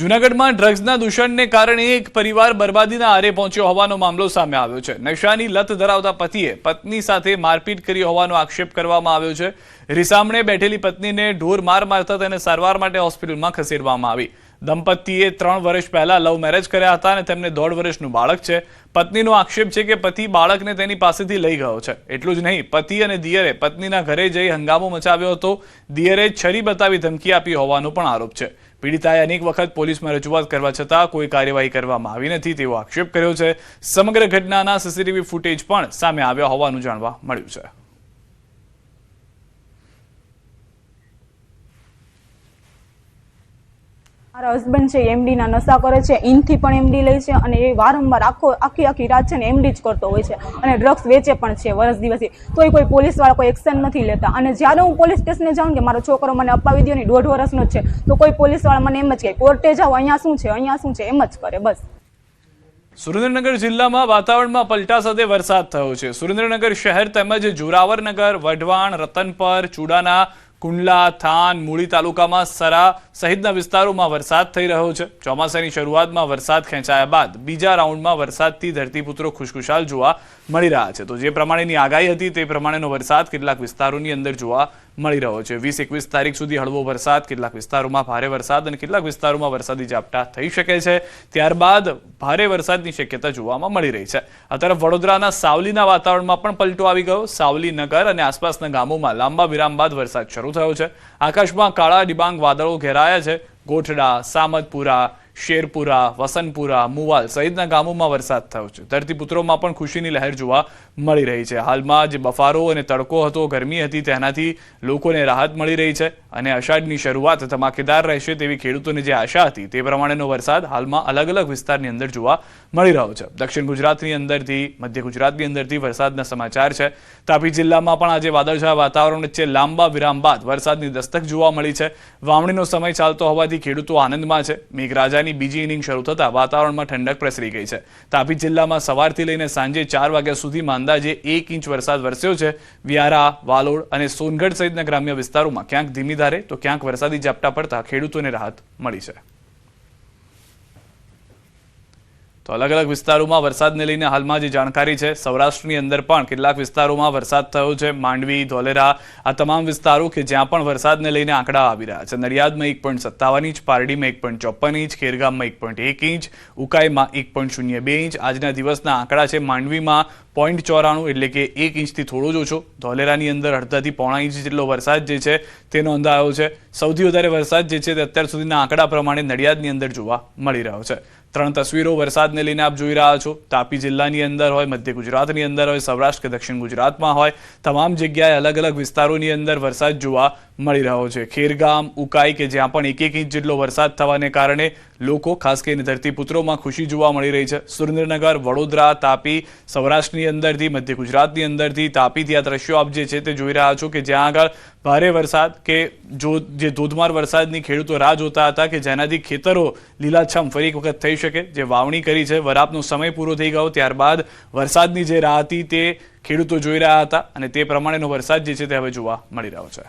જૂનાગઢમાં ડ્રગ્સના દૂષણને કારણે એક પરિવાર બરબાદીના આરે પહોંચ્યો હોવાનો મામલો સામે આવ્યો છે। નશાની લત ધરાવતા પતિએ પત્ની સાથે મારપીટ કરી હોવાનો આક્ષેપ કરવામાં આવ્યો છે। રીસામણે બેઠેલી પત્નીને ઢોર માર મારતા તેને સારવાર માટે હોસ્પિટલમાં ખસેડવામાં આવી। દંપતીએ 3 વર્ષ પહેલા લવ મેરેજ કર્યા હતા અને તેમને 1.5 વર્ષનું બાળક છે। પત્નીનો આક્ષેપ છે કે પતિ બાળકને તેની પાસેથી લઈ ગયો છે। એટલું જ નહીં, પતિ અને દિયરે પત્નીના ઘરે જઈ હંગામો મચાવ્યો હતો। દિયરે છરી બતાવી ધમકી આપી હોવાનો પણ આરોપ છે। પીડિતાએ અનેક વખત પોલીસમાં રજૂઆત કરવા છતાં કોઈ કાર્યવાહી કરવામાં આવી નથી તેવો આક્ષેપ કર્યો છે। સમગ્ર ઘટનાના સીસીટીવી ફૂટેજ પણ સામે આવ્યા હોવાનું જાણવા મળ્યું છે। મારા હસબન્ડ છે એમડી ના નશા કરે છે, ઇનથી પણ એમડી લે છે અને એ વારંવાર આખી રાત છે ને એમડી જ કરતો હોય છે અને ડ્રગ્સ વેચે પણ છે વર્ષ દિવસથી। તોય કોઈ પોલીસવાળા કોઈ એક્શન નથી લેતા અને જ્યારે હું પોલીસ સ્ટેશને જાઉં કે મારો છોકરો મને અપાવી દો ને 1.5 વર્ષનો જ છે તો કોઈ પોલીસવાળા મને એમ જ કહે કોર્ટે જાઓ, અહીંયા શું છે એમ જ કરે બસ। સુરેન્દ્રનગર જિલ્લામાં વાતાવરણમાં પલટા સાથે વરસાદ થયો છે। સુરેન્દ્રનગર શહેર તેમજ જોરાવરનગર, વઢવાણ, રતનપર, ચુડાના, કુંડલા, થાન, મૂળી તાલુકામાં સરા સહિતના વિસ્તારોમાં વરસાદ થઈ રહ્યો છે। ચોમાસાની શરૂઆતમાં વરસાદ ખેંચાયા બાદ બીજા રાઉન્ડમાં વરસાદથી ધરતીપુત્રો ખુશખુશાલ જોવા મળી રહ્યા છે। તો જે પ્રમાણેની આગાહી હતી તે પ્રમાણેનો વરસાદ કેટલાક વિસ્તારોની અંદર જોવા મળી રહ્યો છે। 20-21 તારીખ સુધી હળવો વરસાદ, કેટલાક વિસ્તારોમાં ભારે વરસાદ અને કેટલાક વિસ્તારોમાં વરસાદી ઝાપટા થઈ શકે છે। ત્યારબાદ ભારે વરસાદની શક્યતા જોવામાં મળી રહી છે। આ તરફ વડોદરાના સાવલીના વાતાવરણમાં પણ પલટો આવી ગયો। સાવલી નગર અને આસપાસના ગામોમાં લાંબા વિરામ બાદ વરસાદ શરૂ થયો છે। આકાશમાં કાળા ડિબાંગ વાદળો ઘેરાયા છે। ગોઠડા, સામતપુરા, શેરપુરા, વસનપુરા, મુવાલ સહિતના ગામોમાં વરસાદ થયો છે। ધરતીપુત્રોમાં પણ ખુશીની લહેર જોવા મળી રહી છે। હાલમાં જે બફારો અને તડકો હતો, ગરમી હતી, તેનાથી લોકોને રાહત મળી રહી છે અને અષાઢની શરૂઆત ધમાકેદાર રહેશે તેવી ખેડૂતોને જે આશા હતી તે પ્રમાણેનો વરસાદ હાલમાં અલગ અલગ વિસ્તારની અંદર જોવા મળી રહ્યો છે। દક્ષિણ ગુજરાતની અંદરથી, મધ્ય ગુજરાતની અંદરથી વરસાદના સમાચાર છે। તાપી જિલ્લામાં પણ આજે વાદળછાયા વાતાવરણ વચ્ચે લાંબા વિરામ બાદ વરસાદની દસ્તક જોવા મળી છે। વાવણીનો સમય ચાલતો હોવાથી ખેડૂતો આનંદમાં છે। મેઘરાજાની બીજી ઇનિંગ શરૂ થતા વાતાવરણમાં ઠંડક પ્રસરી ગઈ છે। તાપી જિલ્લામાં સવારથી લઈને સાંજે 4 વાગ્યા સુધીમાં અંદાજે 1 ઇંચ વરસાદ વરસ્યો છે। વ્યારા, વાલોડ અને સોનગઢ સહિતના ગ્રામ્ય વિસ્તારોમાં ક્યાંક ધીમી ધારે તો ક્યાંક વરસાદી ઝાપટા પડતા ખેડૂતોને રાહત મળી છે। તો અલગ અલગ વિસ્તારોમાં વરસાદને લઈને હાલમાં જે જાણકારી છે, સૌરાષ્ટ્રની અંદર પણ કેટલાક વિસ્તારોમાં વરસાદ થયો છે। માંડવી, ધોલેરા આ તમામ વિસ્તારો કે જ્યાં પણ વરસાદને લઈને આંકડા આવી રહ્યા છે। નડિયાદમાં 1.57 ઇંચ, પારડીમાં 1.54 ઇંચ, ખેરગામમાં 1.1 ઇંચ, ઉકાઈમાં 1.02 ઇંચ આજના દિવસના આંકડા છે। માંડવીમાં 0.94 એટલે કે 1 ઇંચથી થોડો જ ઓછો। ધોલેરાની અંદર અડધાથી પોણા ઇંચ જેટલો વરસાદ જે છે તેનો અંદાજો છે। સૌથી વધારે વરસાદ જે છે તે અત્યાર સુધીના આંકડા પ્રમાણે નડિયાદની અંદર જોવા મળી રહ્યો છે। 3 તસવીરો વરસાદને લઈને આપ જોઈ રહ્યા છો। તાપી જિલ્લાની અંદર હોય, મધ્ય ગુજરાતની અંદર હોય, સૌરાષ્ટ્ર કે દક્ષિણ ગુજરાતમાં હોય, તમામ જગ્યાએ અલગ અલગ વિસ્તારોની અંદર વરસાદ જોવા મળી રહ્યો છે। ખેરગામ, ઉકાઈ કે જ્યાં પણ 1 ઇંચ જેટલો વરસાદ થવાને કારણે લોકો, ખાસ કરીને ધરતીપુત્રોમાં ખુશી જોવા મળી રહી છે। સુરેન્દ્રનગર, વડોદરા, તાપી, સૌરાષ્ટ્રની અંદરથી, મધ્ય ગુજરાતની અંદરથી તાપીથી આ દ્રશ્યો આપ જે છે તે જોઈ રહ્યા છો કે જ્યાં આગળ ભારે વરસાદ કે જે ધોધમાર વરસાદની ખેડૂતો રાહ જોતા હતા કે જેનાથી ખેતરો લીલાછમ ફરી એક વખત થઈ શકે। જે વાવણી કરી છે, વરાપનો સમય પૂરો થઈ ગયો, ત્યારબાદ વરસાદની જે રાહ હતી તે ખેડૂતો જોઈ રહ્યા હતા અને તે પ્રમાણેનો વરસાદ જે છે તે હવે જોવા મળી રહ્યો છે।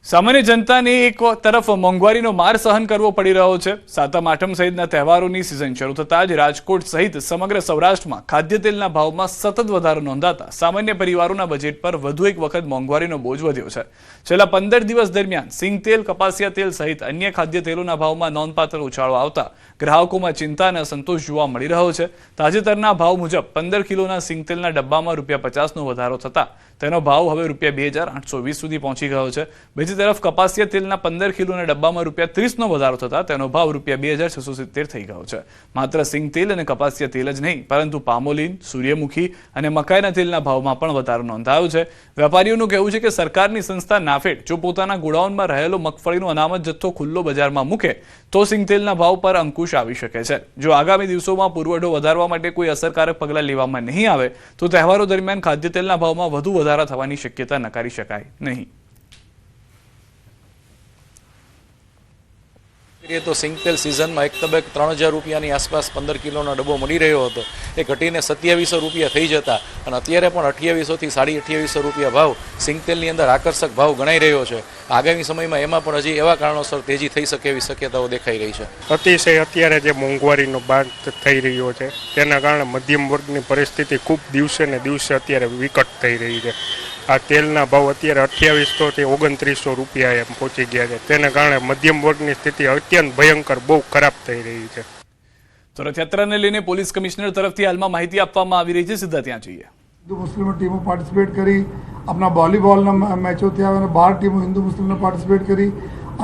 સામાન્ય જનતાને એક તરફ મોંઘવારીનો માર સહન કરવો પડી રહ્યો છે। સાતમ આઠમ સહિતના તહેવારોની સિઝન શરૂ થતાં જ રાજકોટ સહિત સમગ્ર સૌરાષ્ટ્રમાં ખાદ્ય તેલના ભાવમાં સતત વધારો નોંધાતા સામાન્ય પરિવારોના બજેટ પર વધુ એક વખત મોંઘવારીનો બોજ વધ્યો છે। છેલ્લા 15 દિવસ દરમિયાન સિંગ તેલ, કપાસિયા તેલ સહિત અન્ય ખાદ્ય તેલોના ભાવમાં નોંધપાત્ર ઉછાળો આવતા ગ્રાહકોમાં ચિંતા અને અસંતોષ જોવા મળી રહ્યો છે। તાજેતરના ભાવ મુજબ 15 કિલોના સિંગ તેલના ડબ્બામાં ₹50નો વધારો થતા તેનો ભાવ હવે ₹2820 સુધી પહોંચી ગયો છે। બીજી તરફ કપાસિયા તેલના 15 કિલોના ડબ્બામાં ₹30નો વધારો થતા તેનો ભાવ ₹2670 થઈ ગયો છે। માત્ર સિંગ તેલ અને કપાસિયા તેલ જ નહીં પરંતુ પામોલીન, સૂર્યમુખી અને મકાઈના તેલના ભાવમાં પણ વધારો નોંધાયો છે। વેપારીઓનું કહેવું છે કે સરકારની સંસ્થા નાફેડ જો પોતાના ગોડાઉનમાં રહેલો મગફળીનો અનામત જથ્થો ખુલ્લો બજારમાં મૂકે તો સિંગ તેલના ભાવ પર અંકુશ આવી શકે છે। જો આગામી દિવસોમાં પુરવઠો વધારવા માટે કોઈ અસરકારક પગલાં લેવામાં નહીં આવે તો તહેવારો દરમિયાન ખાદ્ય તેલના ભાવમાં વધુ વધારા થવાની શક્યતા નકારી શકાય નહીં। કરીએ તો સિંગતેલ સિઝનમાં એક તબક્કે 3000 રૂપિયાની આસપાસ 15 કિલોનો ડબ્બો મળી રહ્યો હતો, એ ઘટીને 2700 રૂપિયા થઈ જતા અને અત્યારે પણ 2800 થી 2850 રૂપિયા ભાવ સિંગતેલની અંદર આકર્ષક ભાવ ગણાઈ રહ્યો છે. આગામી સમયમાં એમાં પણ હજી એવા કારણોસર તેજી થઈ શકે એવી શક્યતાઓ દેખાઈ રહી છે. અતિશય અત્યારે જે મોંઘવારીનો બાદ થઈ રહ્યો છે તેના કારણે મધ્યમ વર્ગની પરિસ્થિતિ ખૂબ દિવસે ને દિવસે અત્યારે વિકટ થઈ રહી છે. આ તેલના ભાવ અત્યારે 2800 થી 2900 રૂપિયા એમ પહોંચી ગયા છે. તેના કારણે મધ્યમ વર્ગની સ્થિતિ અત્યંત ભયંકર બહુ ખરાબ થઈ રહી છે. તો રથયાત્રાને લઈને પોલીસ કમિશનર તરફથી હાલમાં માહિતી આપવામાં આવી રહી છે. સીધા ત્યાં જઈએ. हिंदू मुस्लिम टीमों पार्टिसिपेट करी, अपना वॉलीबॉलના મેચો થયા અને 12 ટીમો હિન્દુ મુસ્લિમને પાર્ટિસિपेट કરી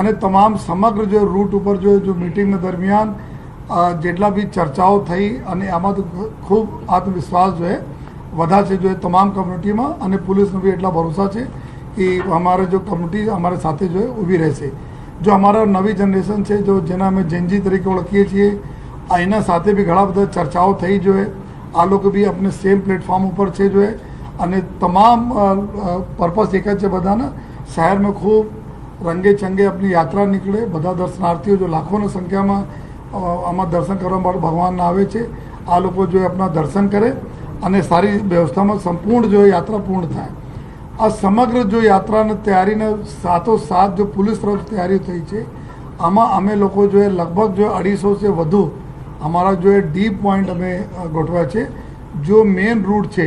અને તમામ સમગ્ર जो रूट ઉપર जो મીટિંગ દરમિયાન જેટલા બી ચર્ચાઓ થઈ અને આમાં ખૂબ આત્મવિશ્વાસ जो है વધા છે जो તમામ કમ્યુનિટીમાં અને પોલીસનો બી એટલા ભરોસા છે કે અમારે जो કમ્યુનિટી અમારે સાથે जो ઊભી રહેશે. जो हमारा નવી જનરેશન છે जो જેના અમે જેનજી તરીકે ઓળખીએ છીએ, એના સાથે બી ઘણા બધા ચર્ચાઓ થઈ जो है આ લોકો બી अपने सेम प्लेटफॉर्म ઉપર છે जो है અને તમામ પર્પસ એક જ છે બધાના શહેરમાં ખૂબ રંગે ચંગે अपनी યાત્રા નીકળે. બધા દર્શનાર્થીઓ जो લાખોની સંખ્યામાં આમાં દર્શન કરવા માટે ભગવાનના આવે છે, આ લોકો જો આપણા દર્શન કરે અને સારી વ્યવસ્થામાં સંપૂર્ણ જો યાત્રા પૂર્ણ થાય. આ સમગ્ર જો યાત્રાની તૈયારીને સાથોસાથ જો પોલીસ તરફ તૈયારી થઈ છે, આમાં અમે લોકો જો લગભગ જો 250 से વધુ हमारा जो है डीप पॉइंट हमें गोठवा है. जो मेन रूट છે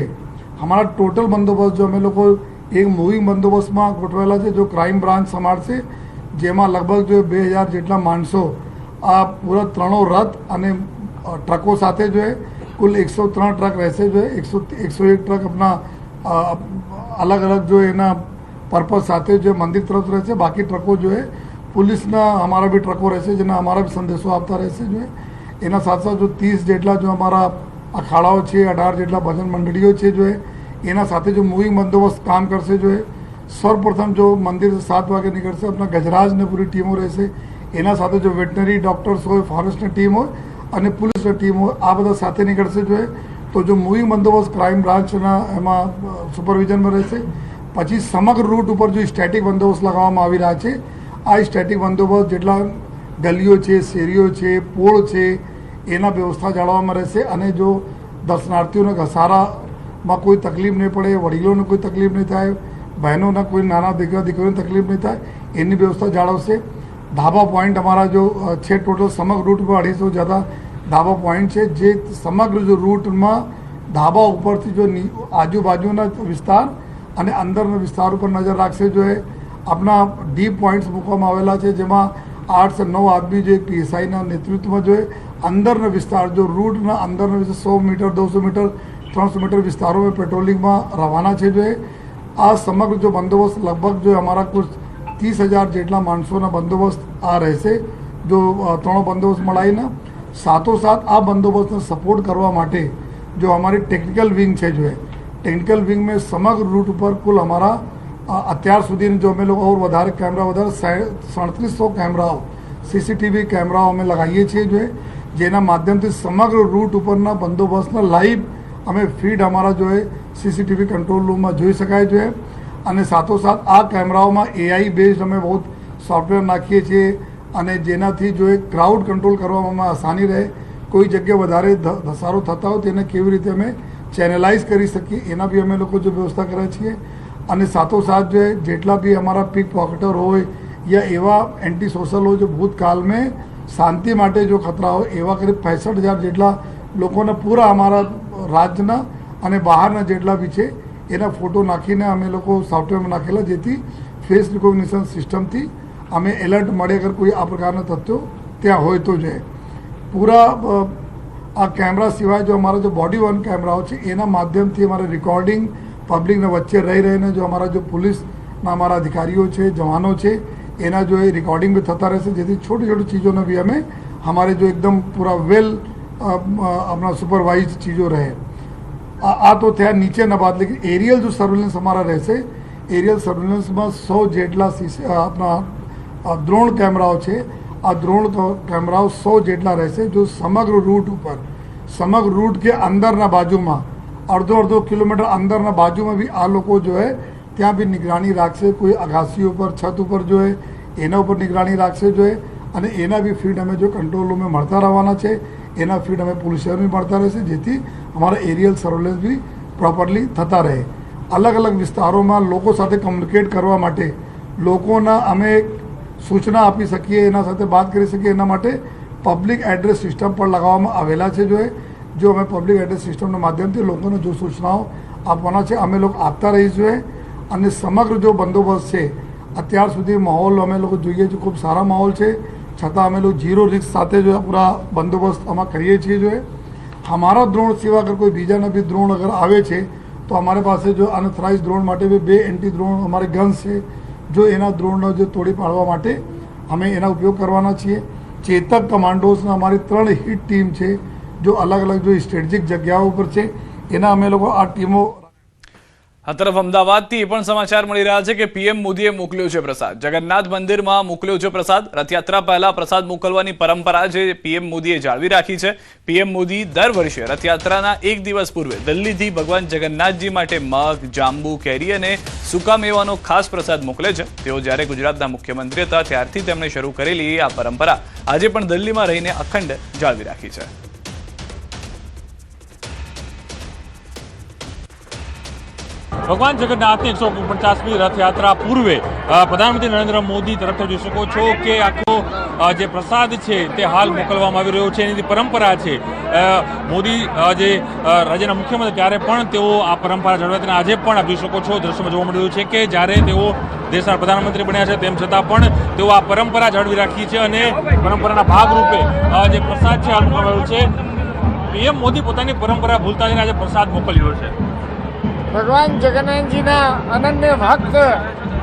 हमारा टोटल બંદોબસ્ત जो અમે લોકો એક મૂવિંગ બંદોબસ્તમાં ગોઠવેલા છે, જો ક્રાઇમ બ્રાન્ચ સંભાળશે, જેમાં લગભગ જો 2000 જેટલા માણસો આ પૂરા ત્રણો રથ અને ટ્રકો સાથે જો કુલ 103 ટ્રક રહેશે. જો 101 ટ્રક अपना अलग अलग जो એના પર્પઝ સાથે जो મંદિર તરફ રહેશે. બાકી ટ્રકો जो है पुलिसના हमारा भी ટ્રકો રહેશે, જેના हमारा भी સંદેશો આપતા રહેશે. जो એના સાથે સાથે જો 30 જેટલા જો અમારા અખાડાઓ છે, 18 જેટલા ભજન મંડળીઓ છે જો એના સાથે જો મૂવિંગ બંદોબસ્ત કામ કરશે. જો સર્વપ્રથમ જો મંદિર 7 વાગે નીકળશે, આપણા ગજરાજને પૂરી ટીમો રહેશે. એના સાથે જો વેટનરી ડૉક્ટર્સ હોય, ફોરેસ્ટની ટીમ હોય અને પોલીસની ટીમ હોય, આ બધા સાથે નીકળશે. જો તો જો મૂવિંગ બંદોબસ્ત ક્રાઇમ બ્રાન્ચના એમાં સુપરવિઝનમાં રહેશે. પછી સમગ્ર રૂટ ઉપર જો સ્ટેટિક બંદોબસ્ત લગાવવામાં આવી રહ્યા છે. આ સ્ટેટિક બંદોબસ્ત જેટલા ગલીઓ છે, શેરીઓ છે, પોળ છે, એના વ્યવસ્થા જાળવવામાં રહેશે અને જો દર્શનાર્થીઓને ઘસારામાં કોઈ તકલીફ નહીં પડે, વડીલોને કોઈ તકલીફ નહીં થાય, બહેનોના કોઈ નાના દીકરીઓને તકલીફ નહીં થાય, એની વ્યવસ્થા જાળવશે. ધાબા પોઈન્ટ અમારા જો છે, ટોટલ સમગ્ર રૂટ પર 250 જ્યાદા ધાબા પોઈન્ટ છે, જે સમગ્ર જો રૂટમાં ધાબા ઉપરથી જો આજુબાજુના વિસ્તાર અને અંદરના વિસ્તાર ઉપર નજર રાખશે. જો આપણા ડીપ પોઈન્ટ્સ મૂકવામાં આવેલા છે, જેમાં 8 से 9 आदमी जो पीएसआईના નેતૃત્વમાં जो અંદરના વિસ્તાર જો રૂટના અંદરના 100 મીટર 200 મીટર 300 મીટર વિસ્તારોમાં પેટ્રોલિંગમાં રવાના છે. જો આ સમગ્ર જો બંદોબસ્ત લગભગ જો અમારા કુલ 30,000 જેટલા માણસોના બંદોબસ્ત આ રહેશે. જો ત્રણો બંદોબસ્ત મળાઈને સાથોસાથ આ બંદોબસ્તને સપોર્ટ કરવા માટે જો અમારી ટેકનિકલ વિંગ છે. જો ટેકનિકલ વિંગ મેં સમગ્ર રૂટ ઉપર કુલ અમારા અત્યાર સુધીની જો અમે લોકો ઓર વધારે કેમેરા વધારે 3700 કેમેરાઓ સીસીટીવી કેમેરાઓ અમે લગાવીએ છીએ. જો જેના માધ્યમથી સમગ્ર રૂટ ઉપરના બંદોબસ્તના લાઈવ અમે ફીડ અમારા જો સીસીટીવી કંટ્રોલ રૂમમાં જોઈ શકાય. જો અને સાથોસાથ આ કેમેરાઓમાં એઆઈ બેઝડ અમે બહુ સોફ્ટવેર નાખીએ છીએ અને જેનાથી જો ક્રાઉડ કંટ્રોલ કરવામાં આસાની રહે. કોઈ જગ્યાએ વધારે ધસારો થતા હોય તેને કેવી રીતે અમે ચેનલાઇઝ કરી શકીએ એના બી અમે લોકો જો વ્યવસ્થા કરીએ છીએ. અને સાથોસાથ जो જેટલા બી અમારા પીક પોકેટર હોય યા એવા એન્ટી સોશલ હોય જો ભૂતકાળ में શાંતિ માટે જો ખતરા હોય એવા કરીબ 65,000 જેટલા લોકોને પૂરા અમારા રાજ્યના અને બહારના જેટલા બી છે એના ફોટો નાખીને અમે લોકો સોફ્ટવેરમાં નાખેલા, જેથી ફેસ રિકોગ્નિશન સિસ્ટમથી અમે એલર્ટ મળે અગર કોઈ આ પ્રકારના તથ્યો ત્યાં હોય તો. જો પૂરા આ કેમેરા સિવાય જો અમારા જો બોડી વન કેમેરાઓ છે એના માધ્યમથી અમારે રેકોર્ડિંગ પબ્લિકને વચ્ચે રહી રહીને જો અમારા જો પોલીસના અમારા અધિકારીઓ છે, જવાનો છે, એના જો એ रिकॉर्डिंग भी થતા રહેશે, જેથી छोटी छोटी चीज़ों में भी हमें हमारे जो एकदम पूरा वेल अपना सुपरवाइज चीज़ों रहे. आ तो थया नीचेना बात, लेकिन एरियल जो सर्वेलेंस हमारा રહેશે, एरियल सर्वेलेंसમાં 100 જેટલા अपना દ્રોણ કેમેરાઓ છે. આ દ્રોણ કેમેરાઓ 100 જેટલા રહેશે જો સમગ્ર રૂટ ઉપર, સમગ્ર રૂટ કે અંદરના બાજુમાં અડધો કિલોમીટર અંદરના બાજુમાં બી આ લોકો જો ત્યાં બી નિગરાની રાખશે. કોઈ અગાસીઓ પર, છત ઉપર જો એના ઉપર નિગરાની રાખશે. જો અને એના બી ફીડ અમે જો કંટ્રોલ રૂમે મળતા રહેવાના છે, એના ફીડ અમે પોલીસ શહેરમાં મળતા રહેશે, જેથી અમારા એરિયલ સર્વેલન્સ બી પ્રોપરલી થતા રહે. અલગ અલગ વિસ્તારોમાં લોકો સાથે કમ્યુનિકેટ કરવા માટે લોકોના અમે સૂચના આપી શકીએ, એના સાથે વાત કરી શકીએ, એના માટે પબ્લિક એડ્રેસ સિસ્ટમ પણ લગાવવામાં આવેલા છે. જો અમે પબ્લિક એડ્રેસ સિસ્ટમના માધ્યમથી લોકોને જો સૂચનાઓ આપવાના છે અમે લોકો આપતા રહીશું. અને સમગ્ર જો બંદોબસ્ત છે અત્યાર સુધી માહોલ અમે લોકો જોઈએ છીએ, ખૂબ સારા માહોલ છે, છતાં અમે લોકો 0 રિસ્ક સાથે જો પૂરા બંદોબસ્ત આમાં કરીએ છીએ. અમારા ડ્રોન સિવાય અગર કોઈ બીજાના બી ડ્રોન અગર આવે છે તો અમારી પાસે જો અનથરાઇઝ ડ્રોન માટે બી 2 એન્ટી ડ્રોન અમારે ગન્સ છે. જો એના ડ્રોનનો જો તોડી પાડવા માટે અમે એના ઉપયોગ કરવાના છીએ. ચેતક કમાન્ડોસના અમારી 3 હિટ ટીમ છે, જો અલગ અલગ જો સ્ટ્રેટેજિક જગ્યાઓ પર છે, એના અમે લોકો આ ટીમો. આ તરફ અમદાવાદથી એ પણ સમાચાર મળી રહ્યા છે કે પીએમ મોદીએ મોકલ્યો છે પ્રસાદ. જગન્નાથ મંદિરમાં મોકલ્યો છે પ્રસાદ. રથયાત્રા પહેલા પ્રસાદ મોકલવાની પરંપરા છે પીએમ મોદીએ જાળવી રાખી છે. પીએમ મોદી દર વર્ષે રથયાત્રાના એક દિવસ પૂર્વે દિલ્હીથી ભગવાન જગન્નાથજી માટે મગ, જાંબુ, કેરી અને સૂકા મેવાનો ખાસ પ્રસાદ મોકલે છે. તેઓ જ્યારે ગુજરાતના મુખ્યમંત્રી હતા ત્યારથી તેમણે શરૂ કરેલી આ પરંપરા આજે પણ દિલ્હીમાં રહીને અખંડ જાળવી રાખી છે. ભગવાન જગન્નાથની 149મી રથયાત્રા પૂર્વે પ્રધાનમંત્રી નરેન્દ્ર મોદી તરફથી જોઈ શકો છો કે આખો જે પ્રસાદ છે તે હાલ મોકલવામાં આવી રહ્યો છે. એની પરંપરા છે. મોદી જે રાજ્યના મુખ્યમંત્રી ત્યારે પણ તેઓ આ પરંપરા જળવાઈ હતી. આજે પણ આપ જોઈ શકો છો દ્રશ્યમાં જોવા મળી રહ્યું છે કે જ્યારે તેઓ દેશના પ્રધાનમંત્રી બન્યા છે તેમ છતાં પણ તેઓ આ પરંપરા જાળવી રાખી છે અને પરંપરાના ભાગરૂપે જે પ્રસાદ છે હાલ મોકલવામાં આવ્યો છે. પીએમ મોદી પોતાની પરંપરા ભૂલતા જઈને આજે પ્રસાદ મોકલ્યો છે. ભગવાન જગન્નાથજીના અનન્ય ભક્ત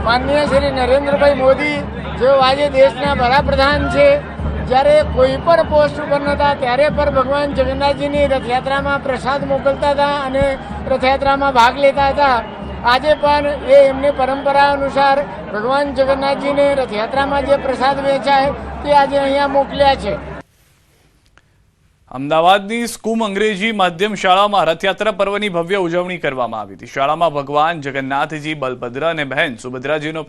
માનનીય શ્રી નરેન્દ્રભાઈ મોદી જેઓ આજે દેશના વડાપ્રધાન છે, જ્યારે કોઈ પણ પોસ્ટ ઉપર નહોતા ત્યારે પણ ભગવાન જગન્નાથજીની રથયાત્રામાં પ્રસાદ મોકલતા હતા અને રથયાત્રામાં ભાગ લેતા હતા. આજે પણ એ એમની પરંપરા અનુસાર ભગવાન જગન્નાથજીને રથયાત્રામાં જે પ્રસાદ વેચાય તે આજે અહીંયા મોકલ્યા છે. અમદાવાદની સ્કૂમ અંગ્રેજી માધ્યમ શાળામાં રથયાત્રા પર્વની ભવ્ય ઉજવણી કરવામાં આવી હતી. શાળામાં ભગવાન જગન્નાથજી, બલભદ્ર અને બહેન સુભદ્રાજીનો